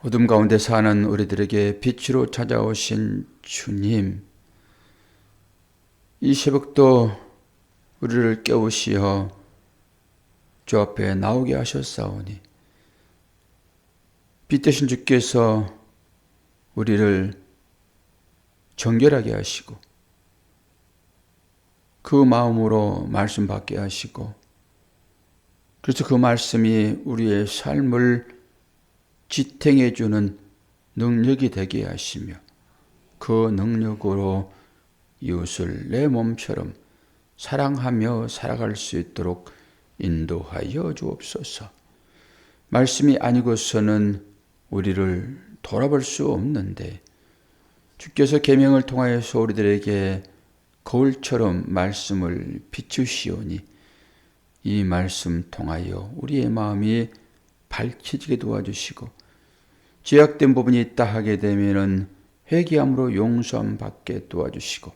어둠 가운데 사는 우리들에게 빛으로 찾아오신 주님, 이 새벽도 우리를 깨우시어 주 앞에 나오게 하셨사오니 빛 대신 주께서 우리를 정결하게 하시고 그 마음으로 말씀 받게 하시고, 그래서 그 말씀이 우리의 삶을 지탱해 주는 능력이 되게 하시며 그 능력으로 이웃을 내 몸처럼 사랑하며 살아갈 수 있도록 인도하여 주옵소서. 말씀이 아니고서는 우리를 돌아볼 수 없는데 주께서 계명을 통하여서 우리들에게 거울처럼 말씀을 비추시오니 이 말씀 통하여 우리의 마음이 밝혀지게 도와주시고, 죄악된 부분이 있다 하게 되면은 회개함으로 용서함 받게 도와주시고,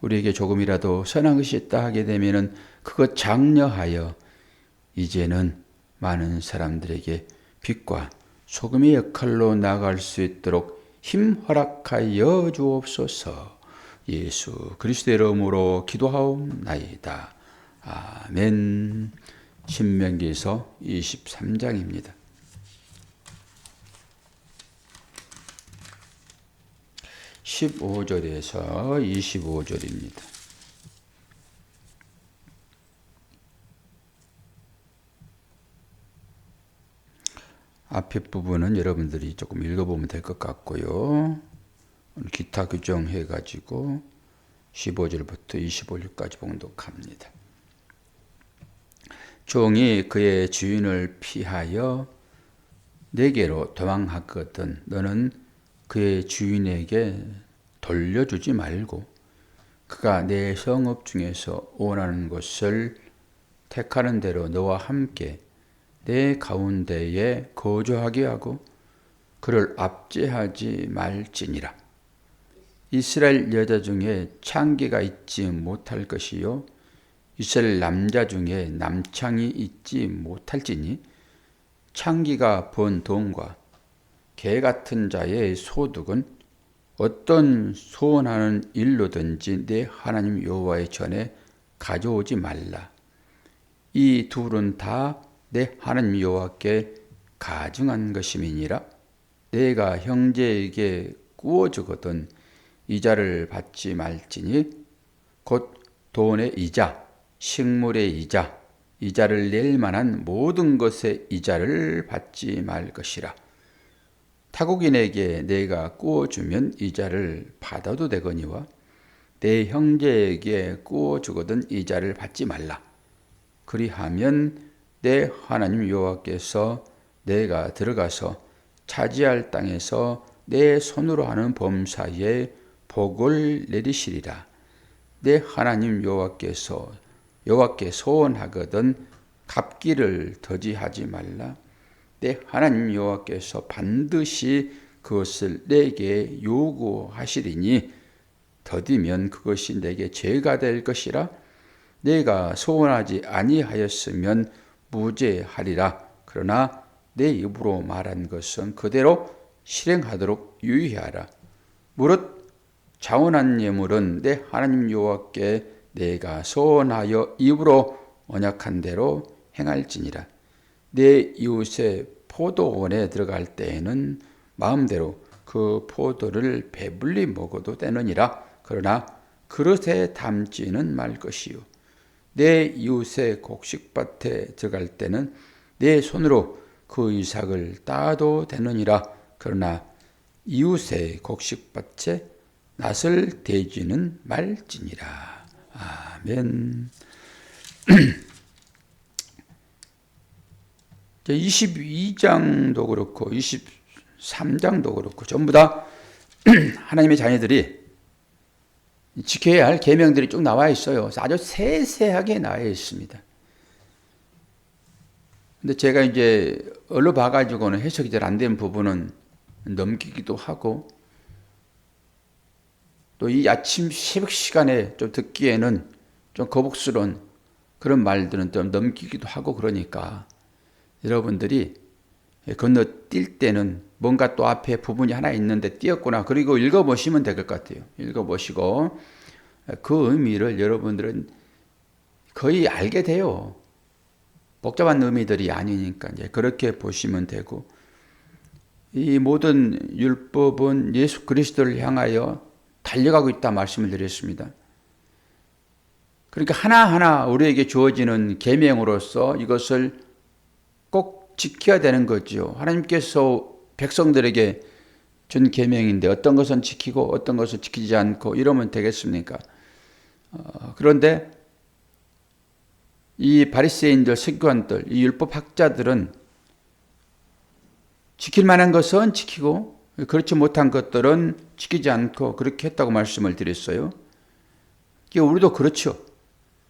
우리에게 조금이라도 선한 것이 있다 하게 되면은 그것 장려하여 이제는 많은 사람들에게 빛과 소금의 역할로 나아갈 수 있도록 힘 허락하여 주옵소서. 예수 그리스도의 이름으로 기도하옵나이다. 아멘. 신명기서 23장입니다. 15절에서 25절입니다. 앞에 부분은 여러분들이 조금 읽어보면 될 것 같고요. 기타 규정해가지고 15절부터 25절까지 봉독합니다. 종이 그의 주인을 피하여 내게로 도망하거든 너는 그의 주인에게 돌려주지 말고 그가 내 성읍 중에서 원하는 곳을 택하는 대로 너와 함께 내 가운데에 거주하게 하고 그를 압제하지 말지니라. 이스라엘 여자 중에 창기가 있지 못할 것이요 이스라엘 남자 중에 남창이 있지 못할지니 창기가 번 돈과 개 같은 자의 소득은 어떤 소원하는 일로든지 내 하나님 여호와의 전에 가져오지 말라. 이 둘은 다 내 하나님 여호와께 가증한 것임이니라. 내가 형제에게 구워주거든 이자를 받지 말지니 곧 돈의 이자, 식물의 이자, 이자를 낼 만한 모든 것의 이자를 받지 말 것이라. 타국인에게 내가 구워주면 이자를 받아도 되거니와 내 형제에게 구워주거든 이자를 받지 말라. 그리하면 내 하나님 여호와께서 내가 들어가서 차지할 땅에서 내 손으로 하는 범사에 복을 내리시리라. 내 하나님 여호와께 소원하거든 갚기를 더디하지 말라. 내 하나님 여호와께서 반드시 그것을 내게 요구하시리니 더디면 그것이 내게 죄가 될 것이라. 내가 소원하지 아니하였으면 무죄하리라. 그러나 내 입으로 말한 것은 그대로 실행하도록 유의하라. 무릇 자원한 예물은 내 하나님 여호와께 내가 소원하여 입으로 언약한 대로 행할지니라. 내 이웃의 포도원에 들어갈 때에는 마음대로 그 포도를 배불리 먹어도 되느니라. 그러나 그릇에 담지는 말 것이요 내 이웃의 곡식밭에 들어갈 때는 내 손으로 그 이삭을 따도 되느니라. 그러나 이웃의 곡식밭에 낫을 대지는 말지니라. 아멘. 22장도 그렇고 23장도 그렇고 전부 다 하나님의 자녀들이 지켜야 할 계명들이 쭉 나와 있어요. 아주 세세하게 나와 있습니다. 근데 제가 이제 얼로 봐가지고는 해석이 잘 안 된 부분은 넘기기도 하고, 또 이 아침 새벽 시간에 좀 듣기에는 좀 거북스러운 그런 말들은 좀 넘기기도 하고, 그러니까 여러분들이 건너뛸 때는 뭔가 또 앞에 부분이 하나 있는데 띄었구나. 그리고 읽어보시면 될 것 같아요. 읽어보시고 그 의미를 여러분들은 거의 알게 돼요. 복잡한 의미들이 아니니까 이제 그렇게 보시면 되고, 이 모든 율법은 예수 그리스도를 향하여 달려가고 있다 말씀을 드렸습니다. 그러니까 하나하나 우리에게 주어지는 계명으로서 이것을 꼭 지켜야 되는 거죠. 하나님께서 백성들에게 준 계명인데 어떤 것은 지키고 어떤 것은 지키지 않고 이러면 되겠습니까? 그런데 이 바리새인들, 서기관들, 이 율법학자들은 지킬 만한 것은 지키고 그렇지 못한 것들은 지키지 않고 그렇게 했다고 말씀을 드렸어요. 우리도 그렇죠.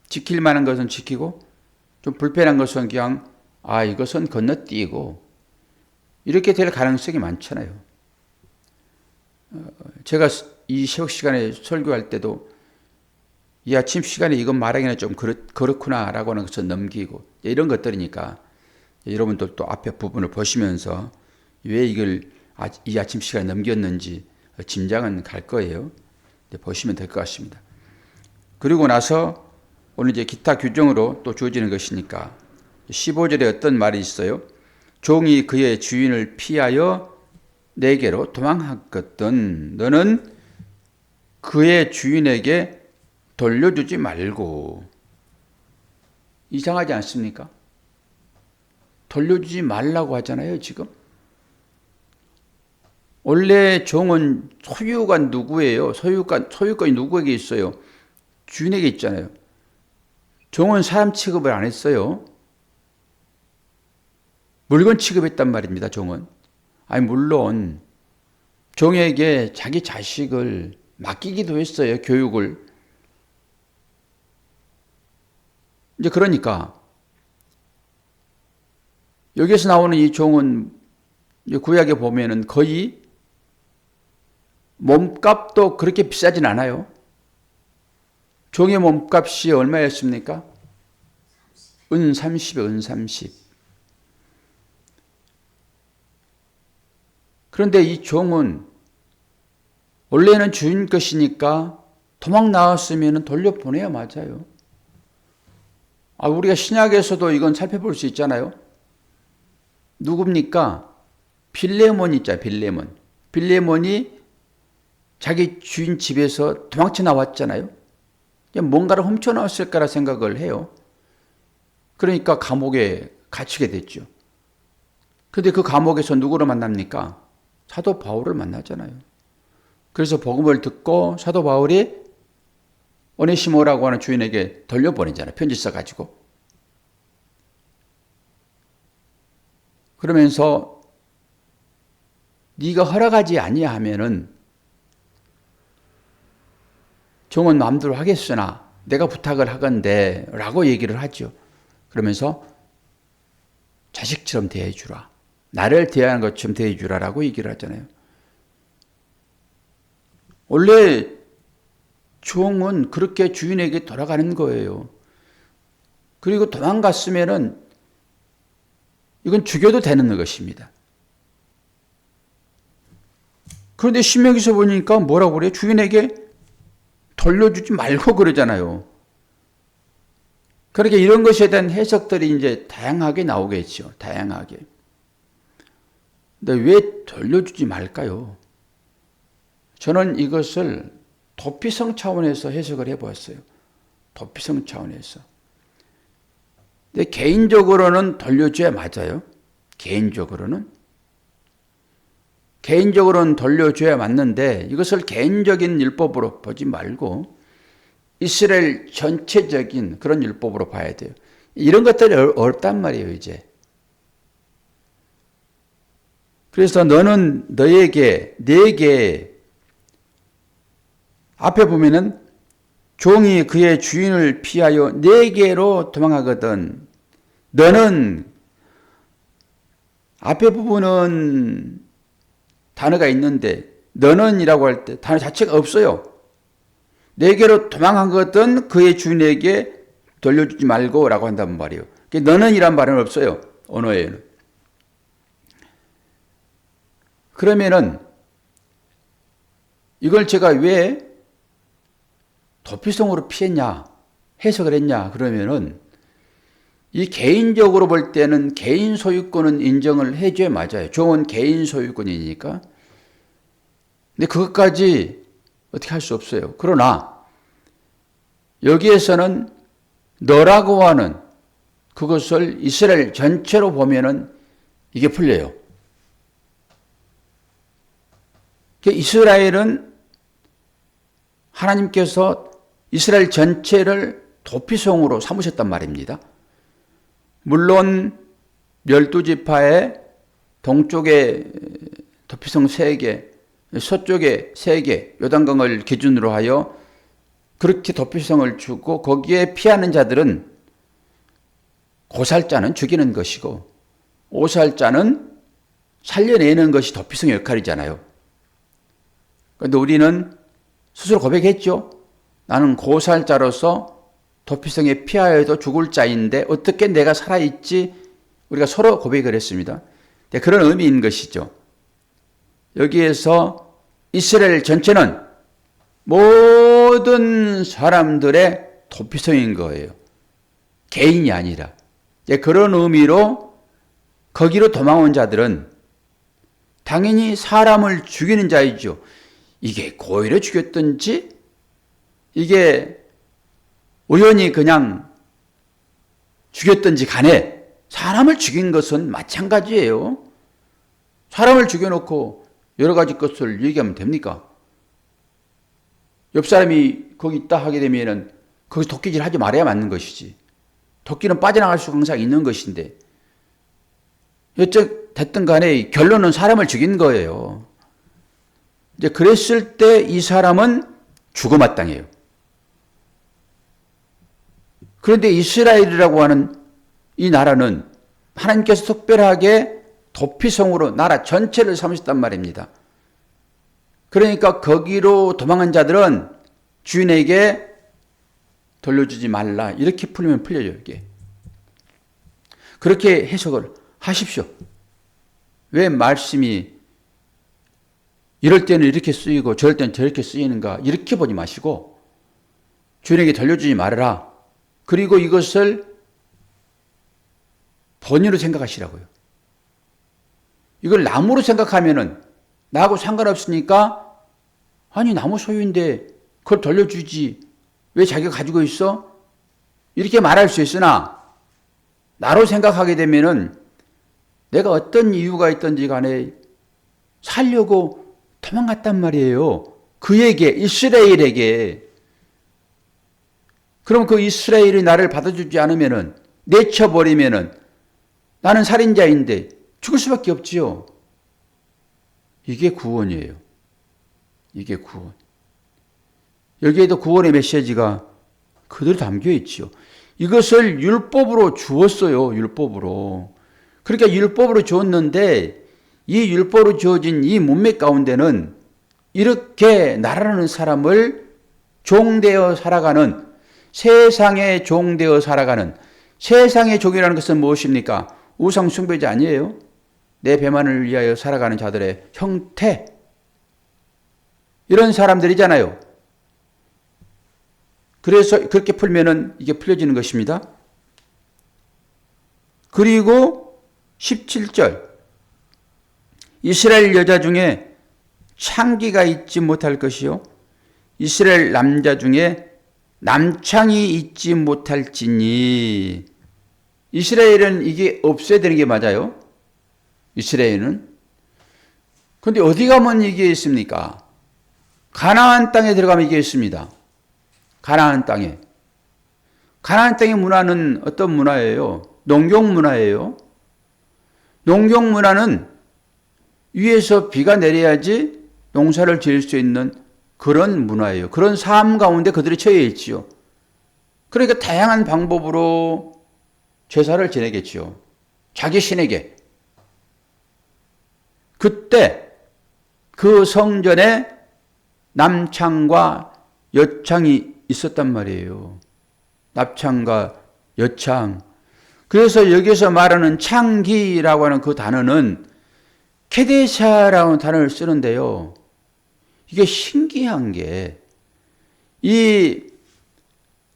지킬 만한 것은 지키고 좀 불편한 것은 그냥 이것은 건너뛰고 이렇게 될 가능성이 많잖아요. 제가 이 새벽 시간에 설교할 때도 이 아침 시간에 이건 말하기는 좀 그렇구나라고 하는 것을 넘기고 이런 것들이니까 여러분들 또 앞에 부분을 보시면서 왜 이걸 이 아침 시간에 넘겼는지 짐작은 갈 거예요. 보시면 될 것 같습니다. 그리고 나서 오늘 이제 기타 규정으로 또 주어지는 것이니까 15절에 어떤 말이 있어요? 종이 그의 주인을 피하여 내게로 도망하거든 너는 그의 주인에게 돌려주지 말고. 이상하지 않습니까? 돌려주지 말라고 하잖아요, 지금. 원래 종은 소유가 누구예요? 소유권이 누구에게 있어요? 주인에게 있잖아요. 종은 사람 취급을 안 했어요. 물건 취급했단 말입니다, 종은. 물론 종에게 자기 자식을 맡기기도 했어요, 교육을. 이제 그러니까 여기서 나오는 이 종은 구약에 보면은 거의 몸값도 그렇게 비싸진 않아요. 종의 몸값이 얼마였습니까? 은 30에 은 30. 그런데 이 종은 원래는 주인 것이니까 도망 나왔으면 돌려보내야 맞아요. 우리가 신약에서도 이건 살펴볼 수 있잖아요. 누굽니까? 빌레몬 있잖아요. 빌레몬이 자기 주인 집에서 도망쳐 나왔잖아요. 뭔가를 훔쳐 나왔을 거라 생각을 해요. 그러니까 감옥에 갇히게 됐죠. 그런데 그 감옥에서 누구를 만납니까? 사도 바울을 만나잖아요. 그래서 복음을 듣고 사도 바울이 오네시모라고 하는 주인에게 돌려보내잖아요. 편지 써가지고. 그러면서 네가 허락하지 아니하면은 종은 마음대로 하겠으나 내가 부탁을 하건대 라고 얘기를 하죠. 그러면서 자식처럼 대해주라. 나를 대하는 것처럼 대해주라라고 얘기를 하잖아요. 원래 종은 그렇게 주인에게 돌아가는 거예요. 그리고 도망갔으면은 이건 죽여도 되는 것입니다. 그런데 신명기서 보니까 뭐라고 그래요? 주인에게 돌려주지 말고 그러잖아요. 그렇게 이런 것에 대한 해석들이 이제 다양하게 나오겠죠. 다양하게. 근데 왜 돌려주지 말까요? 저는 이것을 도피성 차원에서 해석을 해보았어요. 도피성 차원에서. 근데 개인적으로는 돌려줘야 맞아요. 개인적으로는 돌려줘야 맞는데 이것을 개인적인 율법으로 보지 말고 이스라엘 전체적인 그런 율법으로 봐야 돼요. 이런 것들이 어렵단 말이에요, 이제. 그래서 너는 내게 앞에 보면은 종이 그의 주인을 피하여 내게로 도망하거든. 너는 앞에 부분은 단어가 있는데 너는이라고 할 때 단어 자체가 없어요. 내게로 도망하거든 그의 주인에게 돌려주지 말고 라고 한단 말이에요. 너는이란 말은 없어요. 언어에는. 그러면은 이걸 제가 왜 도피성으로 피했냐, 해석을 했냐, 그러면은 이 개인적으로 볼 때는 개인 소유권은 인정을 해줘야 맞아요. 종은 개인 소유권이니까. 근데 그것까지 어떻게 할 수 없어요. 그러나 여기에서는 너라고 하는 그것을 이스라엘 전체로 보면은 이게 풀려요. 이스라엘은 하나님께서 이스라엘 전체를 도피성으로 삼으셨단 말입니다. 물론 12지파의 동쪽에 도피성 3개, 서쪽에 3개, 요단강을 기준으로 하여 그렇게 도피성을 주고 거기에 피하는 자들은 고살자는 죽이는 것이고 오살자는 살려내는 것이 도피성의 역할이잖아요. 그런데 우리는 스스로 고백했죠. 나는 고살자로서 도피성에 피하여도 죽을 자인데 어떻게 내가 살아있지? 우리가 서로 고백을 했습니다. 그런 의미인 것이죠. 여기에서 이스라엘 전체는 모든 사람들의 도피성인 거예요. 개인이 아니라. 그런 의미로 거기로 도망온 자들은 당연히 사람을 죽이는 자이죠. 이게 고의로 죽였든지 이게 우연히 그냥 죽였든지 간에 사람을 죽인 것은 마찬가지예요. 사람을 죽여놓고 여러 가지 것을 얘기하면 됩니까? 옆 사람이 거기 있다 하게 되면은 거기서 도끼질 하지 말아야 맞는 것이지. 도끼는 빠져나갈 수가 항상 있는 것인데 어쨌든 됐든 간에 결론은 사람을 죽인 거예요. 이제 그랬을 때 이 사람은 죽어마땅해요. 그런데 이스라엘이라고 하는 이 나라는 하나님께서 특별하게 도피성으로 나라 전체를 삼으셨단 말입니다. 그러니까 거기로 도망한 자들은 주인에게 돌려주지 말라. 이렇게 풀면 풀려요, 이게. 그렇게 해석을 하십시오. 왜 말씀이 이럴 때는 이렇게 쓰이고 저럴 때는 저렇게 쓰이는가 이렇게 보지 마시고 주인에게 돌려주지 말아라. 그리고 이것을 본인으로 생각하시라고요. 이걸 나무로 생각하면은 나하고 상관없으니까 아니 나무 소유인데 그걸 돌려주지 왜 자기가 가지고 있어? 이렇게 말할 수 있으나 나로 생각하게 되면은 내가 어떤 이유가 있든지 간에 살려고 도망갔단 말이에요. 그에게 이스라엘에게. 그럼 그 이스라엘이 나를 받아주지 않으면은 내쳐버리면은 나는 살인자인데 죽을 수밖에 없지요. 이게 구원이에요. 이게 구원. 여기에도 구원의 메시지가 그대로 담겨 있지요. 이것을 율법으로 주었어요. 율법으로. 그러니까 율법으로 주었는데 이 율법으로 주어진 이 문맥 가운데는 이렇게 나라는 사람을 종되어 살아가는 세상의 종되어 살아가는 세상의 종이라는 것은 무엇입니까? 우상 숭배자 아니에요? 내 배만을 위하여 살아가는 자들의 형태. 이런 사람들이잖아요. 그래서 그렇게 풀면은 이게 풀려지는 것입니다. 그리고 17절. 이스라엘 여자 중에 창기가 있지 못할 것이요. 이스라엘 남자 중에 남창이 있지 못할지니. 이스라엘은 이게 없어야 되는 게 맞아요. 이스라엘은. 그런데 어디 가면 이게 있습니까? 가나안 땅에 들어가면 이게 있습니다. 가나안 땅에. 가나안 땅의 문화는 어떤 문화예요? 농경 문화예요. 농경 문화는 위에서 비가 내려야지 농사를 지을 수 있는 그런 문화예요. 그런 삶 가운데 그들이 처해 있지요. 그러니까 다양한 방법으로 제사를 지내겠지요. 자기 신에게. 그때 그 성전에 남창과 여창이 있었단 말이에요. 납창과 여창. 그래서 여기서 말하는 창기라고 하는 그 단어는 케데샤라는 단어를 쓰는데요. 이게 신기한 게 이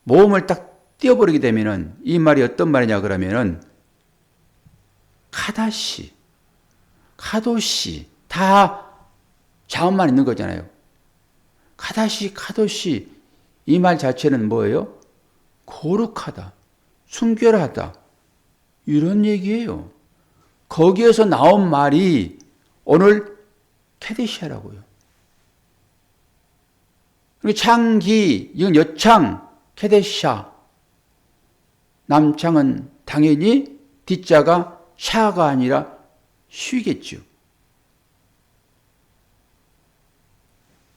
모음을 딱 띄워버리게 되면은 이 말이 어떤 말이냐 그러면은 카다시, 카도시 다 자음만 있는 거잖아요. 카다시, 카도시 이 말 자체는 뭐예요? 거룩하다, 순결하다 이런 얘기예요. 거기에서 나온 말이 오늘 케데시아라고요. 창기, 이건 여창, 케데샤. 남창은 당연히 뒷자가 샤가 아니라 쉬겠죠.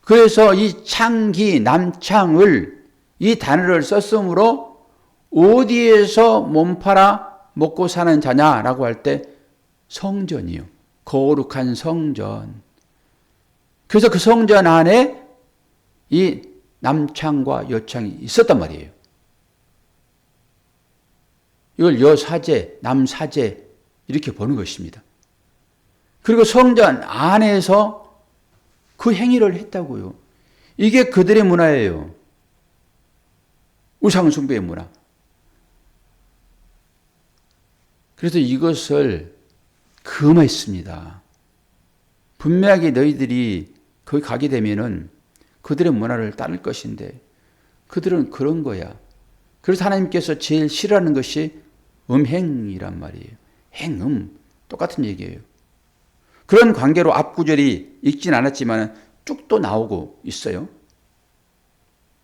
그래서 이 창기, 남창을 이 단어를 썼으므로 어디에서 몸팔아 먹고 사는 자냐라고 할 때 성전이요. 거룩한 성전. 그래서 그 성전 안에 이 남창과 여창이 있었단 말이에요. 이걸 여사제, 남사제 이렇게 보는 것입니다. 그리고 성전 안에서 그 행위를 했다고요. 이게 그들의 문화예요. 우상숭배의 문화. 그래서 이것을 금했습니다. 분명하게 너희들이 거기 가게 되면은 그들의 문화를 따를 것인데 그들은 그런 거야. 그래서 하나님께서 제일 싫어하는 것이 음행이란 말이에요. 행음 똑같은 얘기예요. 그런 관계로 앞구절이 읽진 않았지만 쭉 또 나오고 있어요.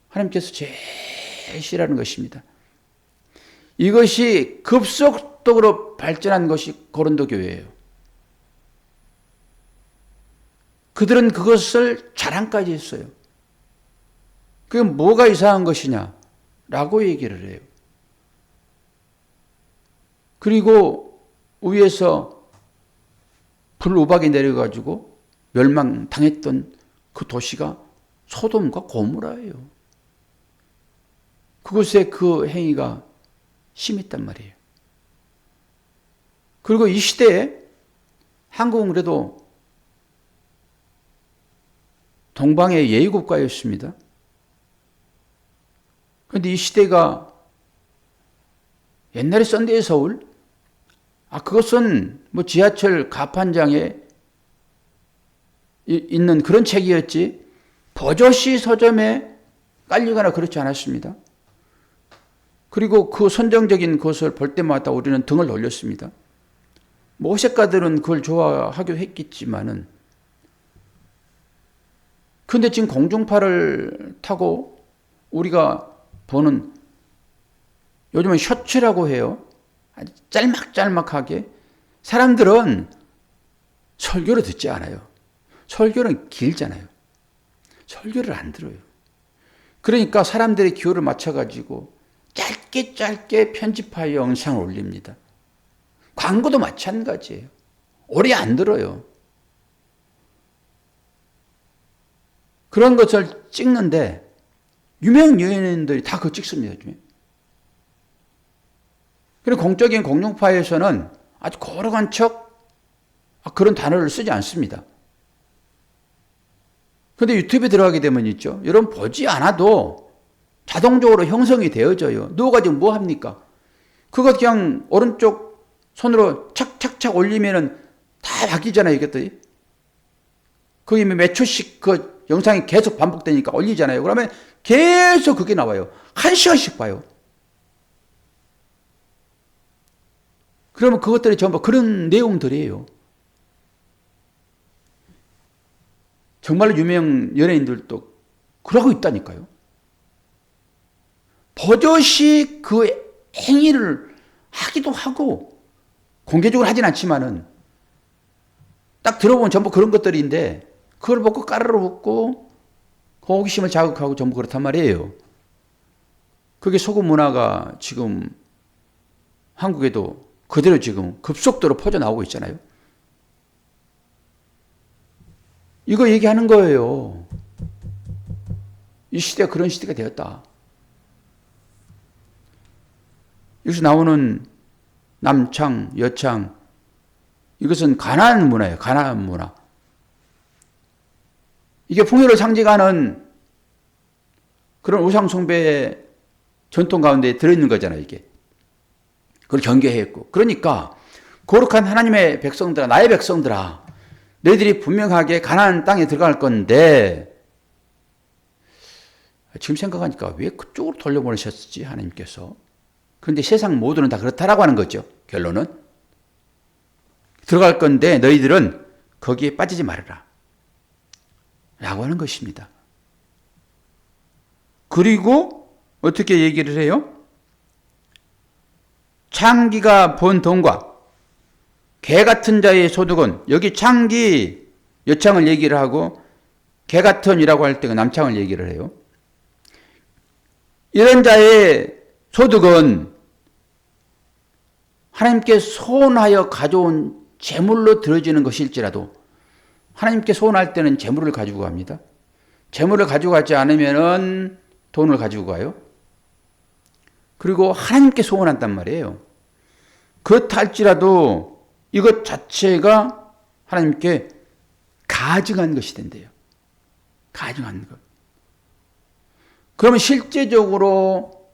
하나님께서 제일 싫어하는 것입니다. 이것이 급속도로 발전한 것이 고린도 교회예요. 그들은 그것을 자랑까지 했어요. 그게 뭐가 이상한 것이냐라고 얘기를 해요. 그리고 위에서 불우박이 내려가지고 멸망당했던 그 도시가 소돔과 고모라예요. 그곳에 그 행위가 심했단 말이에요. 그리고 이 시대에 한국은 그래도 동방의 예의국가였습니다. 그런데 이 시대가 옛날에 썬데이 서울, 그것은 뭐 지하철 가판장에 있는 그런 책이었지 버젓이 서점에 깔리거나 그렇지 않았습니다. 그리고 그 선정적인 것을 볼 때마다 우리는 등을 돌렸습니다. 뭐 호색가들은 그걸 좋아하기도 했겠지만은 근데 지금 공중파를 타고 우리가 보는 요즘은 셔츠라고 해요. 아주 짤막짤막하게. 사람들은 설교를 듣지 않아요. 설교는 길잖아요. 설교를 안 들어요. 그러니까 사람들의 기호를 맞춰가지고 짧게 편집하여 영상을 올립니다. 광고도 마찬가지예요. 오래 안 들어요. 그런 것을 찍는데 유명 연예인들이 다 그거 찍습니다. 요즘에. 그리고 공적인 공룡파에서는 아주 거룩한 척 그런 단어를 쓰지 않습니다. 그런데 유튜브에 들어가게 되면 있죠. 여러분 보지 않아도 자동적으로 형성이 되어져요. 누워가지고 뭐 합니까? 그거 그냥 오른쪽 손으로 착착착 올리면은 다 바뀌잖아요. 이것들이. 거기 몇 초씩 그 영상이 계속 반복되니까 올리잖아요. 그러면 계속 그게 나와요. 1시간씩 봐요. 그러면 그것들이 전부 그런 내용들이에요. 정말로 유명 연예인들도 그러고 있다니까요. 버젓이 그 행위를 하기도 하고 공개적으로 하진 않지만은 딱 들어보면 전부 그런 것들인데 그걸 보고 까르르 웃고 호기심을 자극하고 전부 그렇단 말이에요. 그게 소금 문화가 지금 한국에도 그대로 지금 급속도로 퍼져나오고 있잖아요. 이거 얘기하는 거예요. 이 시대가 그런 시대가 되었다. 여기서 나오는 남창, 여창 이것은 가나안 문화예요. 가나안 문화. 이게 풍요를 상징하는 그런 우상 숭배의 전통 가운데 들어있는 거잖아요, 이게. 그걸 경계했고. 그러니까 거룩한 하나님의 백성들아, 나의 백성들아, 너희들이 분명하게 가나안 땅에 들어갈 건데 지금 생각하니까 왜 그쪽으로 돌려보내셨지, 하나님께서. 그런데 세상 모두는 다 그렇다라고 하는 거죠. 결론은. 들어갈 건데 너희들은 거기에 빠지지 말아라 라고 하는 것입니다. 그리고 어떻게 얘기를 해요? 창기가 본 돈과 개 같은 자의 소득은, 여기 창기, 여창을 얘기를 하고 개 같은이라고 할 때 그 남창을 얘기를 해요. 이런 자의 소득은 하나님께 소원하여 가져온 재물로 들어지는 것일지라도, 하나님께 소원할 때는 재물을 가지고 갑니다. 재물을 가지고 가지 않으면 돈을 가지고 가요. 그리고 하나님께 소원한단 말이에요. 그렇다 할지라도 이것 자체가 하나님께 가증한 것이 된대요. 가증한 것. 그러면 실제적으로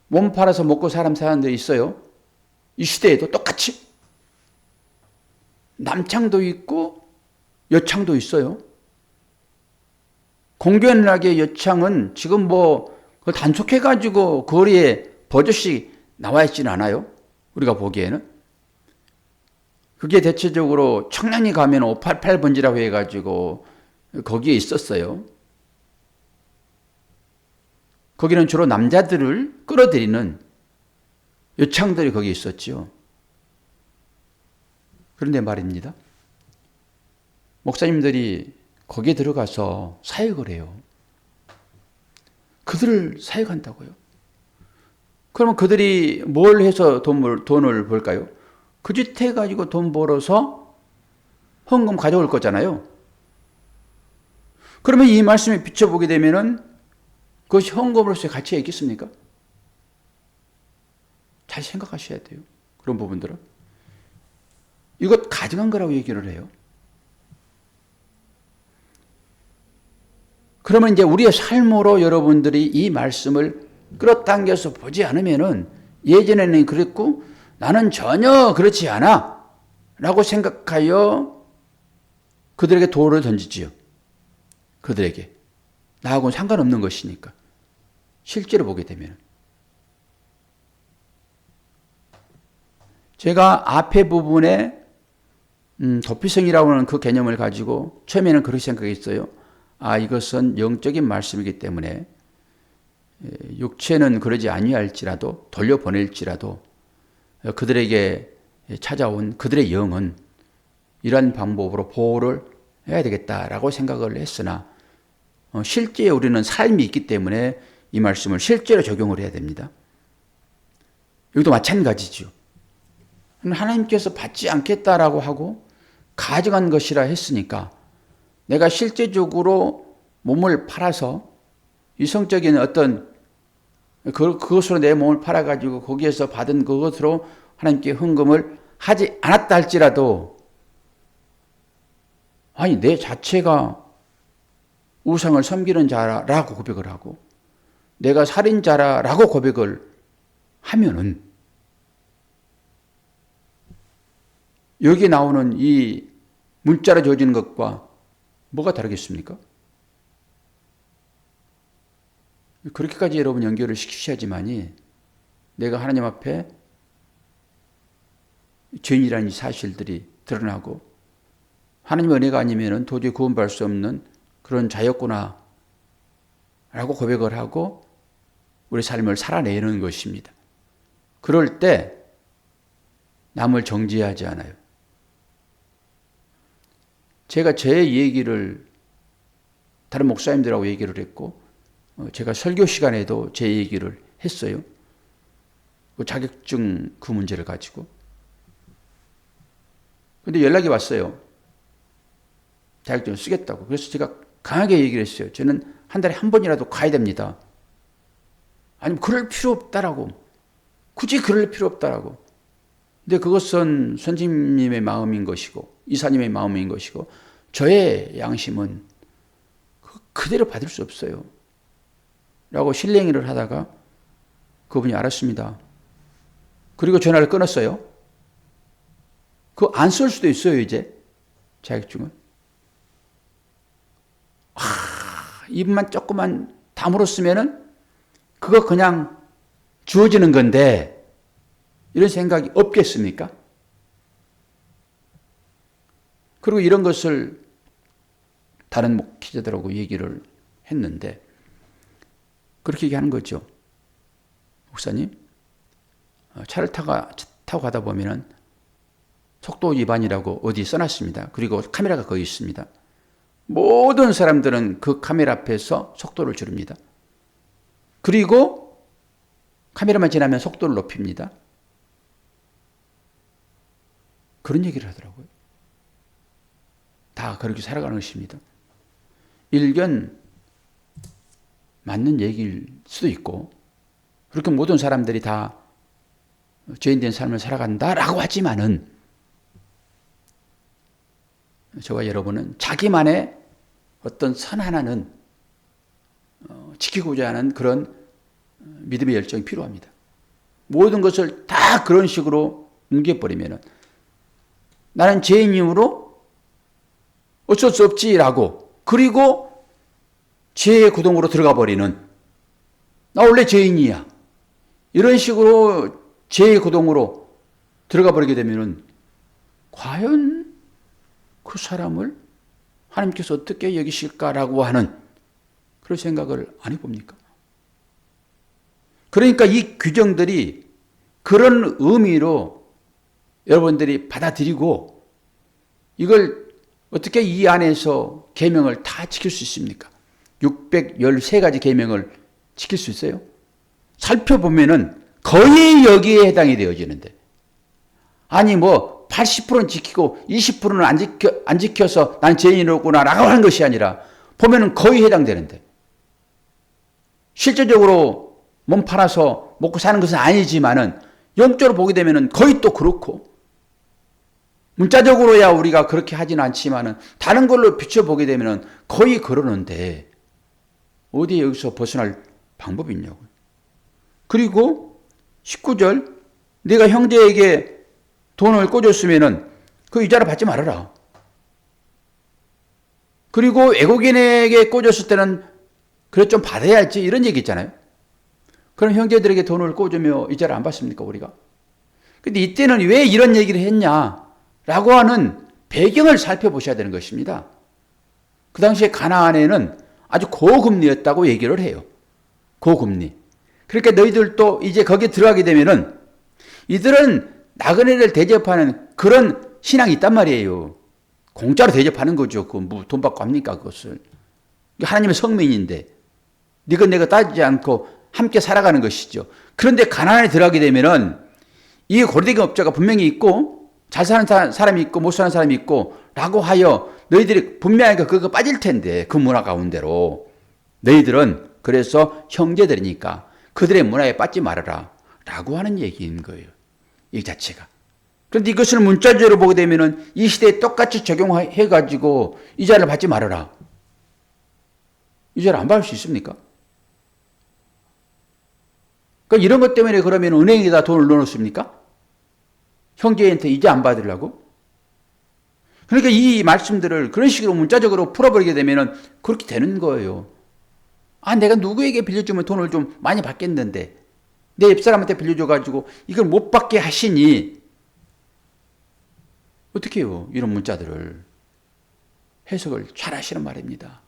몸 팔아서 먹고 사는 사람들이 있어요. 이 시대에도 똑같이. 남창도 있고 여창도 있어요. 공견하게 여창은 지금 뭐 단속해가지고 거리에 버젓이 나와 있지는 않아요. 우리가 보기에는. 그게 대체적으로 청량리 가면 588번지라고 해가지고 거기에 있었어요. 거기는 주로 남자들을 끌어들이는 여창들이 거기 있었죠. 그런데 말입니다. 목사님들이 거기에 들어가서 사역을 해요. 그들을 사역한다고요. 그러면 그들이 뭘 해서 돈을 벌까요? 그 짓 해가지고 돈 벌어서 헌금 가져올 거잖아요. 그러면 이 말씀에 비춰보게 되면은 그것이 헌금으로서의 가치가 있겠습니까? 잘 생각하셔야 돼요. 그런 부분들은. 이것 가증한 거라고 얘기를 해요. 그러면 이제 우리의 삶으로 여러분들이 이 말씀을 끌어당겨서 보지 않으면은, 예전에는 그랬고 나는 전혀 그렇지 않아 라고 생각하여 그들에게 돌을 던지지요. 그들에게. 나하고는 상관없는 것이니까. 실제로 보게 되면. 제가 앞에 부분에 도피성이라고 하는 그 개념을 가지고 처음에는 그렇게 생각했어요. 아, 이것은 영적인 말씀이기 때문에 육체는 그러지 아니할지라도, 돌려보낼지라도 그들에게 찾아온 그들의 영은 이러한 방법으로 보호를 해야 되겠다라고 생각을 했으나, 실제 우리는 삶이 있기 때문에 이 말씀을 실제로 적용을 해야 됩니다. 여기도 마찬가지죠. 하나님께서 받지 않겠다라고 하고 가증한 것이라 했으니까 내가 실제적으로 몸을 팔아서 이성적인 어떤 그것으로 내 몸을 팔아가지고 거기에서 받은 그것으로 하나님께 헌금을 하지 않았다 할지라도, 아니 내 자체가 우상을 섬기는 자라고 고백을 하고 내가 살인자라고 고백을 하면은 여기 나오는 이 문자로 주어지는 것과 뭐가 다르겠습니까? 그렇게까지 여러분 연결을 시키셔야지만이 내가 하나님 앞에 죄인이라는 이 사실들이 드러나고 하나님의 은혜가 아니면 도저히 구원받을 수 없는 그런 자였구나 라고 고백을 하고 우리 삶을 살아내는 것입니다. 그럴 때 남을 정죄하지 않아요. 제가 제 얘기를 다른 목사님들하고 얘기를 했고 제가 설교 시간에도 제 얘기를 했어요. 그 자격증 그 문제를 가지고. 근데 연락이 왔어요. 자격증을 쓰겠다고. 그래서 제가 강하게 얘기를 했어요. 저는 한 달에 한 번이라도 가야 됩니다. 아니면 그럴 필요 없다라고. 굳이 그럴 필요 없다라고. 근데 그것은 선생님의 마음인 것이고 이사님의 마음인 것이고 저의 양심은 그대로 받을 수 없어요. 라고 실랭이를 하다가 그분이 알았습니다. 그리고 전화를 끊었어요. 그거 안 쓸 수도 있어요, 이제. 자격증은. 입만 조금만 다물었으면은 그거 그냥 주어지는 건데 이런 생각이 없겠습니까? 그리고 이런 것을 다른 목회자들하고 얘기를 했는데 그렇게 얘기하는 거죠. 목사님, 차를 타고 가다 보면은 속도 위반이라고 어디 써놨습니다. 그리고 카메라가 거기 있습니다. 모든 사람들은 그 카메라 앞에서 속도를 줄입니다. 그리고 카메라만 지나면 속도를 높입니다. 그런 얘기를 하더라고요. 다 그렇게 살아가는 것입니다. 일견 맞는 얘기일 수도 있고 그렇게 모든 사람들이 다 죄인된 삶을 살아간다라고 하지만은 저와 여러분은 자기만의 어떤 선 하나는 지키고자 하는 그런 믿음의 열정이 필요합니다. 모든 것을 다 그런 식으로 뭉개버리면은 나는 죄인이므로 어쩔 수 없지라고 그리고 죄의 구덩으로 들어가 버리는 나 원래 죄인이야. 이런 식으로 죄의 구덩으로 들어가 버리게 되면은 과연 그 사람을 하나님께서 어떻게 여기실까라고 하는 그런 생각을 안 해봅니까? 그러니까 이 규정들이 그런 의미로 여러분들이 받아들이고 이걸 어떻게 이 안에서 계명을 다 지킬 수 있습니까? 613가지 계명을 지킬 수 있어요? 살펴보면은 거의 여기에 해당이 되어지는데 아니 뭐 80%는 지키고 20%는 안 지켜서 난 죄인이로구나 라고 하는 것이 아니라 보면은 거의 해당되는데 실제적으로 몸 팔아서 먹고 사는 것은 아니지만은 영적으로 보게 되면은 거의 또 그렇고 문자적으로야 우리가 그렇게 하지는 않지만은 다른 걸로 비춰보게 되면은 거의 그러는데 어디에 여기서 벗어날 방법이 있냐고요. 그리고 19절 네가 형제에게 돈을 꿔줬으면은 그 이자를 받지 말아라. 그리고 외국인에게 꿔줬을 때는 그래 좀 받아야지 이런 얘기 있잖아요. 그럼 형제들에게 돈을 꿔주며 이자를 안 받습니까 우리가? 근데 이때는 왜 이런 얘기를 했냐라고 하는 배경을 살펴보셔야 되는 것입니다. 그 당시에 가나안에는 아주 고금리였다고 얘기를 해요. 고금리. 그러니까 너희들도 이제 거기에 들어가게 되면은 이들은 나그네를 대접하는 그런 신앙이 있단 말이에요. 공짜로 대접하는 거죠. 그 뭐 돈 받고 합니까 그것을. 하나님의 성민인데 네가 내가 따지지 않고 함께 살아가는 것이죠. 그런데 가나안에 들어가게 되면은 이 고리대금 업자가 분명히 있고 잘 사는 사람이 있고 못 사는 사람이 있고 라고 하여 너희들이 분명하게 그거 빠질 텐데 그 문화 가운데로 너희들은 그래서 형제들이니까 그들의 문화에 빠지지 말아라 라고 하는 얘기인 거예요. 이 자체가. 그런데 이것을 문자적으로 보게 되면은 이 시대에 똑같이 적용해가지고 이자를 받지 말아라. 이자를 안 받을 수 있습니까? 그러니까 이런 것 때문에 그러면 은행에다 돈을 넣어놓습니까? 형제한테 이자 안 받으려고? 그러니까 이 말씀들을 그런 식으로 문자적으로 풀어버리게 되면은 그렇게 되는 거예요. 아, 내가 누구에게 빌려주면 돈을 좀 많이 받겠는데 내 옆사람한테 빌려줘가지고 이걸 못 받게 하시니 어떻게 해요? 이런 문자들을 해석을 잘 하시는 말입니다.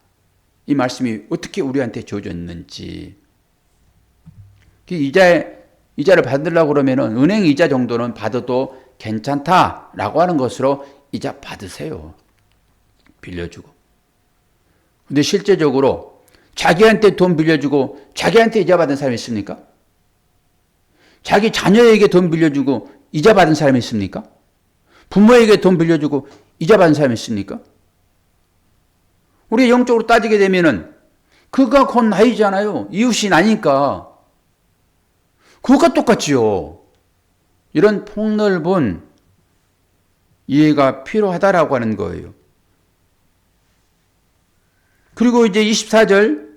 이 말씀이 어떻게 우리한테 주어졌는지. 이자를 받으려고 그러면은 은행 이자 정도는 받아도 괜찮다라고 하는 것으로 이자 받으세요. 빌려주고. 근데 실제적으로 자기한테 돈 빌려주고 자기한테 이자 받은 사람이 있습니까? 자기 자녀에게 돈 빌려주고 이자 받은 사람이 있습니까? 부모에게 돈 빌려주고 이자 받은 사람이 있습니까? 우리가 영적으로 따지게 되면은 그가 곧 나이잖아요. 이웃이 나니까. 그것과 똑같지요. 이런 폭넓은 이해가 필요하다라고 하는 거예요. 그리고 이제 24절,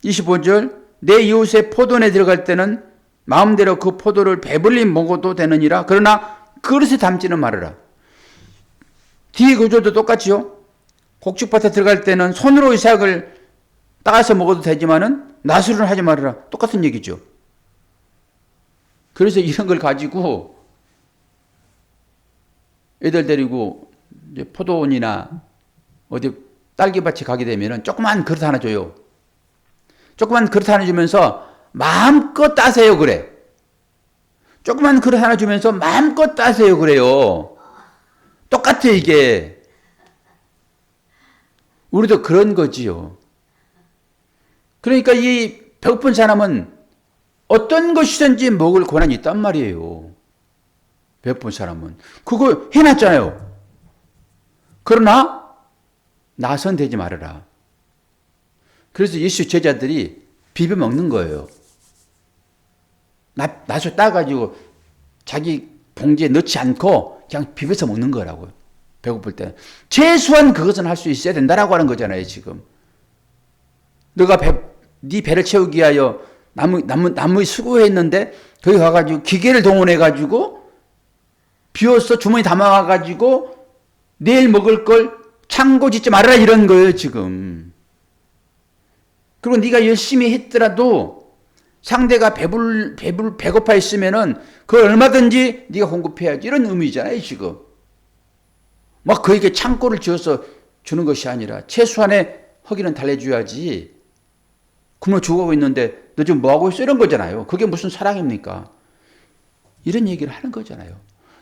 25절, 내 이웃의 포도원에 들어갈 때는 마음대로 그 포도를 배불리 먹어도 되느니라. 그러나 그릇에 담지는 말아라. 뒤에 구조도 똑같지요. 곡식밭에 들어갈 때는 손으로 이삭을 따서 먹어도 되지만은 나술은 하지 말아라. 똑같은 얘기죠. 그래서 이런 걸 가지고 애들 데리고 이제 포도원이나 어디 딸기밭에 가게 되면은 조그만 그릇 하나 줘요. 조그만 그릇 하나 주면서 마음껏 따세요 그래. 조그만 그릇 하나 주면서 마음껏 따세요 그래요. 똑같아 이게. 우리도 그런 거지요. 그러니까 이 배고픈 사람은 어떤 것이든지 먹을 권한이 있단 말이에요. 배고픈 사람은. 그거 해놨잖아요. 그러나 나선되지 말아라. 그래서 예수 제자들이 비벼 먹는 거예요. 나서 따가지고 자기 봉지에 넣지 않고 그냥 비벼서 먹는 거라고요. 배고플 때. 최소한 그것은 할 수 있어야 된다라고 하는 거잖아요, 지금. 너가 네 배를 채우기 위하여 나무에 수고했는데 거기 가가지고 기계를 동원해가지고 비워서 주머니 담아가지고 내일 먹을 걸 창고 짓지 말아라 이런 거예요, 지금. 그리고 네가 열심히 했더라도 상대가 배고파 있으면은 그걸 얼마든지 네가 공급해야지 이런 의미잖아요, 지금. 막 그에게 창고를 지어서 주는 것이 아니라 최소한의 허기는 달래줘야지. 굶어 죽어가고 있는데 너 지금 뭐하고 있어? 이런 거잖아요. 그게 무슨 사랑입니까? 이런 얘기를 하는 거잖아요.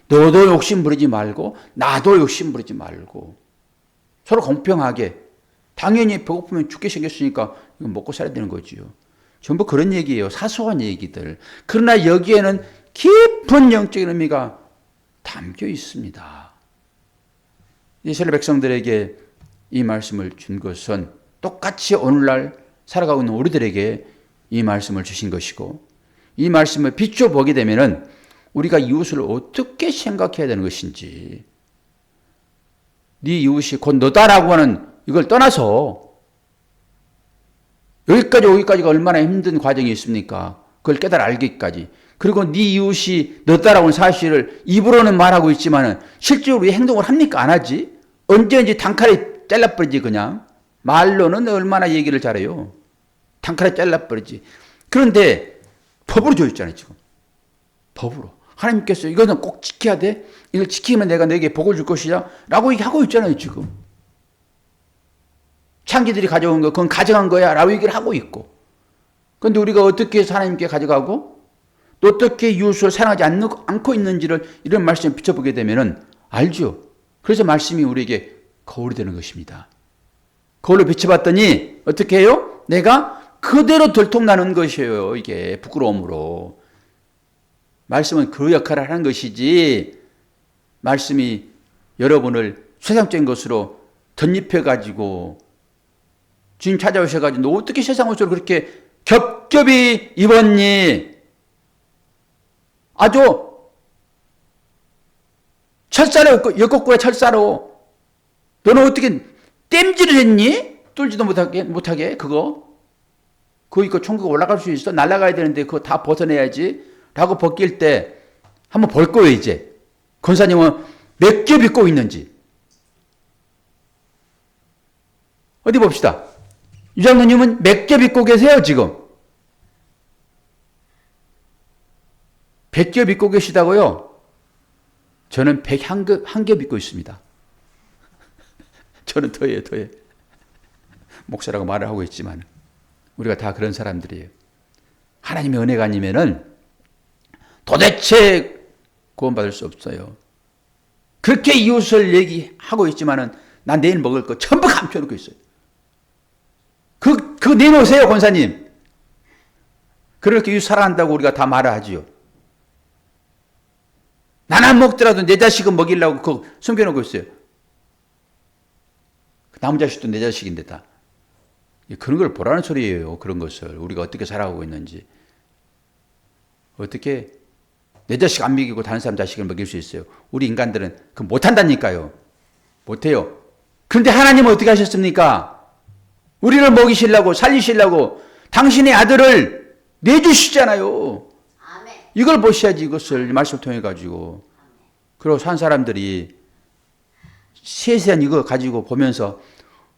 너도 욕심 부리지 말고 나도 욕심 부리지 말고 서로 공평하게. 당연히 배고프면 죽게 생겼으니까 이거 먹고 살아야 되는 거지요. 전부 그런 얘기예요. 사소한 얘기들. 그러나 여기에는 깊은 영적인 의미가 담겨 있습니다. 이스라엘 백성들에게 이 말씀을 준 것은 똑같이 오늘날 살아가고 있는 우리들에게 이 말씀을 주신 것이고, 이 말씀을 비춰보게 되면은 우리가 이웃을 어떻게 생각해야 되는 것인지, 네 이웃이 곧 너다라고 하는 이걸 떠나서 여기까지가 얼마나 힘든 과정이 있습니까? 그걸 깨달아 알기까지. 그리고 네 이웃이 너다라고 하는 사실을 입으로는 말하고 있지만은 실제로 이 행동을 합니까? 안 하지? 언제든지 단칼에 잘라버리지 그냥. 말로는 얼마나 얘기를 잘해요. 단칼에 잘라버리지. 그런데 법으로 줘 있잖아요, 지금. 법으로. 하나님께서 이거는 꼭 지켜야 돼. 이걸 지키면 내가 너에게 복을 줄 것이야. 라고 얘기하고 있잖아요, 지금. 창기들이 가져온 거, 그건 가져간 거야. 라고 얘기를 하고 있고. 그런데 우리가 어떻게 해서 하나님께 가져가고 또 어떻게 이웃을 사랑하지 않고 있는지를 이런 말씀에 비춰보게 되면은 알죠. 그래서 말씀이 우리에게 거울이 되는 것입니다. 거울로 비춰봤더니 어떻게 해요? 내가 그대로 들통나는 것이에요. 이게 부끄러움으로. 말씀은 그 역할을 하는 것이지 말씀이 여러분을 세상적인 것으로 덧입혀가지고 주님 찾아오셔가지고 너 어떻게 세상 옷을 그렇게 겹겹이 입었니? 아주 철사로 엮었구나 철사로. 너는 어떻게 땜질을 했니? 뚫지도 못하게 그거 입고 천국 올라갈 수 있어? 날아가야 되는데 그거 다 벗어내야지 라고 벗길 때 한번 볼 거예요. 이제 권사님은 몇 겹 입고 있는지 어디 봅시다. 유장로님은 몇 겹 입고 계세요 지금? 100겹 입고 계시다고요? 저는 101겹 입고 있습니다. 저는 더해. 목사라고 말을 하고 있지만 우리가 다 그런 사람들이에요. 하나님의 은혜가 아니면은 도대체 구원받을 수 없어요. 그렇게 이웃을 얘기하고 있지만은 난 내일 먹을 거 전부 감춰놓고 있어요. 그거 내놓으세요, 권사님. 그렇게 이웃 사랑한다고 우리가 다 말을 하지요. 난 안 먹더라도 내 자식은 먹이려고 그거 숨겨놓고 있어요. 남은 자식도 내 자식인데 다. 그런 걸 보라는 소리예요. 그런 것을. 우리가 어떻게 살아가고 있는지. 어떻게 내 자식 안 먹이고 다른 사람 자식을 먹일 수 있어요. 우리 인간들은 그 못한다니까요. 못해요. 그런데 하나님은 어떻게 하셨습니까? 우리를 먹이시려고 살리시려고 당신의 아들을 내주시잖아요. 이걸 보셔야지, 이것을 말씀을 통해 가지고. 그리고 산 사람들이 세세한 이거 가지고 보면서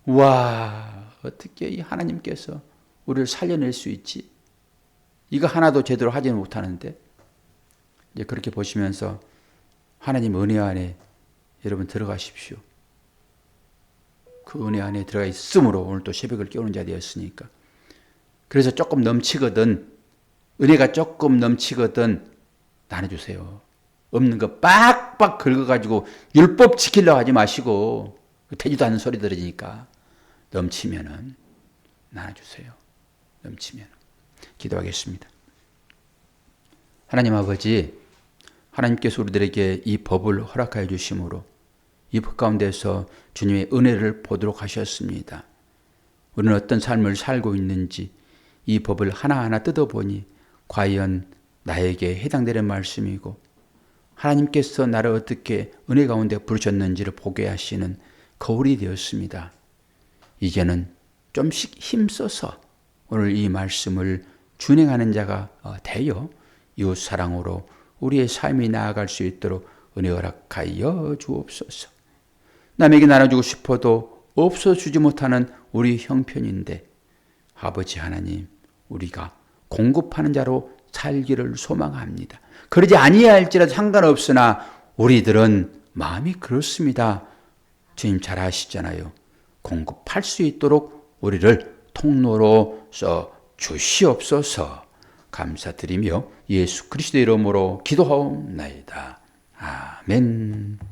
와, 어떻게 이 하나님께서 우리를 살려낼 수 있지? 이거 하나도 제대로 하지는 못하는데. 이제 그렇게 보시면서 하나님 은혜 안에 여러분 들어가십시오. 그 은혜 안에 들어가 있으므로 오늘 또 새벽을 깨우는 자 되었으니까. 그래서 조금 넘치거든, 은혜가 조금 넘치거든 나눠주세요. 없는 거 빡빡 긁어가지고 율법 지키려고 하지 마시고, 되지도 않는 소리 들으니까 넘치면은 나눠주세요. 넘치면. 기도하겠습니다. 하나님 아버지, 하나님께서 우리들에게 이 법을 허락하여 주심으로 이 법 가운데서 주님의 은혜를 보도록 하셨습니다. 우리는 어떤 삶을 살고 있는지 이 법을 하나하나 뜯어보니 과연 나에게 해당되는 말씀이고 하나님께서 나를 어떻게 은혜 가운데 부르셨는지를 보게 하시는 거울이 되었습니다. 이제는 좀씩 힘써서 오늘 이 말씀을 준행하는 자가 되어 이웃 사랑으로 우리의 삶이 나아갈 수 있도록 은혜 허락하여 주옵소서. 남에게 나눠주고 싶어도 없어주지 못하는 우리 형편인데 아버지 하나님, 우리가 공급하는 자로 살기를 소망합니다. 그러지 아니할지라도 상관없으나 우리들은 마음이 그렇습니다. 주님 잘 아시잖아요. 공급할 수 있도록 우리를 통로로 써 주시옵소서. 감사드리며 예수 그리스도의 이름으로 기도하옵나이다. 아멘.